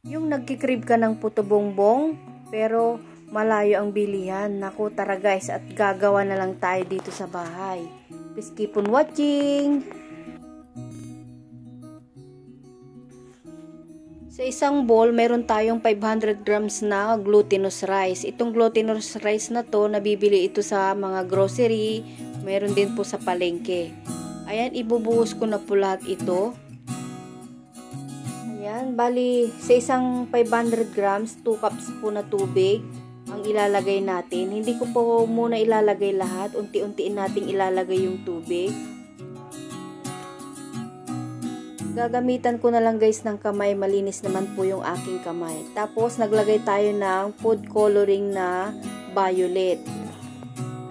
Yung nagkikrib ka ng puto bongbong, pero malayo ang bilihan. Naku, tara guys, at gagawa na lang tayo dito sa bahay. Please keep on watching! Sa isang bowl, meron tayong 500 grams na glutinous rice. Itong glutinous rice na to, nabibili ito sa mga grocery. Meron din po sa palengke. Ayan, ibubuhos ko na po lahat ito. Ayan, bali sa isang 500 grams, 2 cups po na tubig ang ilalagay natin. Hindi ko po muna ilalagay lahat. Unti-untiin nating ilalagay yung tubig. Gagamitan ko na lang guys ng kamay. Malinis naman po yung aking kamay. Tapos naglagay tayo ng food coloring na violet.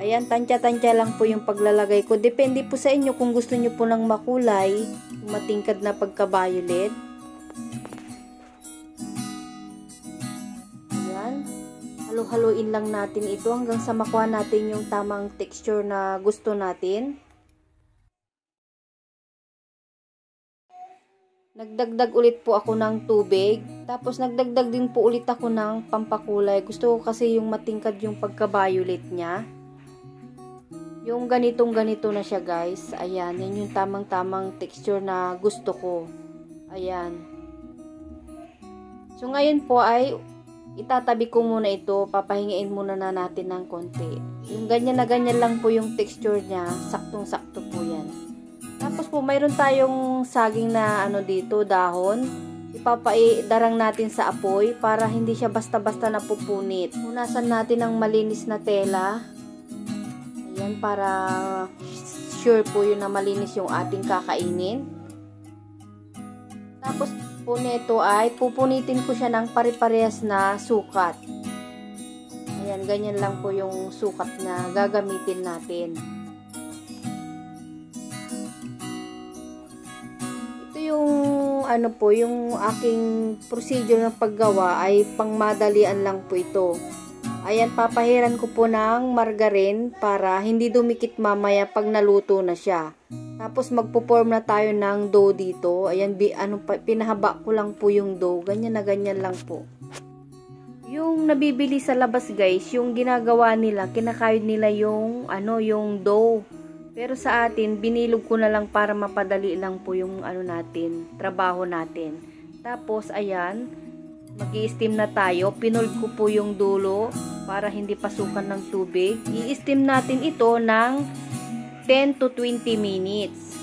Ayan, tansya-tansya lang po yung paglalagay ko. Depende po sa inyo kung gusto nyo po ng makulay, matingkad na pagka-violet. Ayan, halo-haloin lang natin ito hanggang sa makuha natin yung tamang texture na gusto natin. Nagdagdag ulit po ako ng tubig. Tapos nagdagdag din po ulit ako ng pampakulay. Gusto ko kasi yung matingkad yung pagka-violet niya. Yung ganitong-ganito na siya guys. Ayan, yan yung tamang-tamang texture na gusto ko. Ayan. So ngayon po ay itatabi ko muna ito. Papahingain muna na natin ng konti. Yung ganyan na ganyan lang po yung texture niya. Saktong-sakto po yan. Tapos po mayroon tayong saging na dito, dahon. Ipapaidarang natin sa apoy para hindi siya basta-basta napupunit. Punasan natin ng malinis na tela. Ayan, para sure po yun na malinis yung ating kakainin. Tapos po nito ay pupunitin ko siya ng pare-parehas na sukat. Ayan, ganyan lang po yung sukat na gagamitin natin. Yung aking procedure ng paggawa ay pangmadalian lang po ito. Ayan, papahiran ko po ng margarine para hindi dumikit mamaya pag naluto na siya. Tapos magpo-form na tayo ng dough dito. Ayan, pinahaba ko lang po yung dough. Ganyan na ganyan lang po. Yung nabibili sa labas guys, yung ginagawa nila, kinakayod nila yung yung dough. Pero sa atin, binilog ko na lang para mapadali lang po yung natin, trabaho natin. Tapos, ayan, mag-i-steam na tayo. Pinold ko po yung dulo para hindi pasukan ng tubig. I-steam natin ito ng 10 to 20 minutes.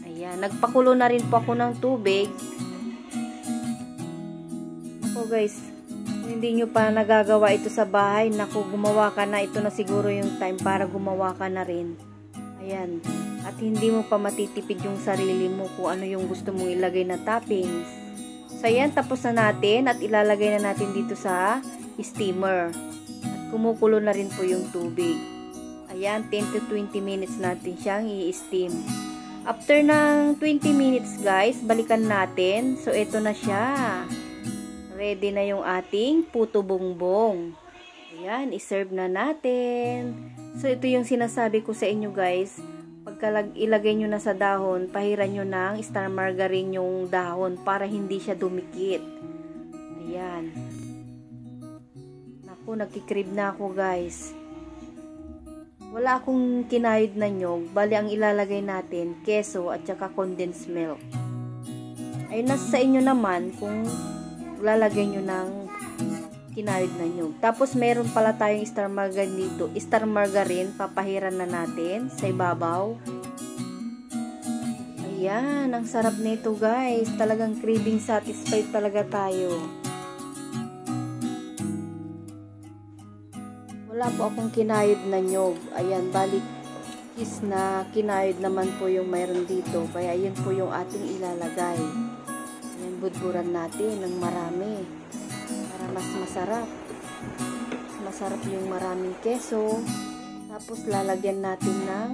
Ayan, nagpakulo na rin po ako ng tubig. Ako guys, kung hindi nyo pa nagagawa ito sa bahay, naku, gumawa ka na. Ito na siguro yung time para gumawa ka na rin. Ayan. At hindi mo pa matitipid yung sarili mo kung ano yung gusto mong ilagay na toppings. So, ayan. Tapos na natin at ilalagay na natin dito sa steamer. At kumukulo na rin po yung tubig. Ayan. 10 to 20 minutes natin siyang i-steam. After ng 20 minutes guys, balikan natin. So, ito na siya. Ready na yung ating puto bongbong. Ayan. I-serve na natin. So, ito yung sinasabi ko sa inyo guys. Pagka ilagay nyo na sa dahon, pahiran nyo ng star margarine yung dahon para hindi siya dumikit. Ayan. Naku, nagkikrib na ako guys. Wala akong kinayod na nyog. Bali, ang ilalagay natin, keso at saka condensed milk. Ay, nasa sa inyo naman kung lalagay nyo ng kinayod na nyog. Tapos meron pala tayong star margarine dito. Star margarine, papahiran na natin sa ibabaw. Ayan, ang sarap nito guys. Talagang craving satisfied talaga tayo. Wala po akong kinayod na nyog. Ayan, balik is na kinayod naman po yung mayroon dito. Kaya yun po yung ating ilalagay. Ayan, budburan natin ng marami. Para mas masarap. Masarap yung maraming keso. Tapos lalagyan natin ng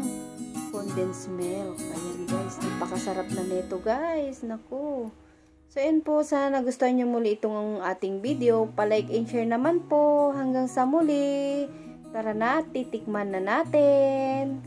condensed milk. Ayan guys, napakasarap na nito guys. Naku. So yun po, sana nagustuhan nyo muli itong ating video. Pa-like and share naman po. Hanggang sa muli. Tara na, titikman na natin.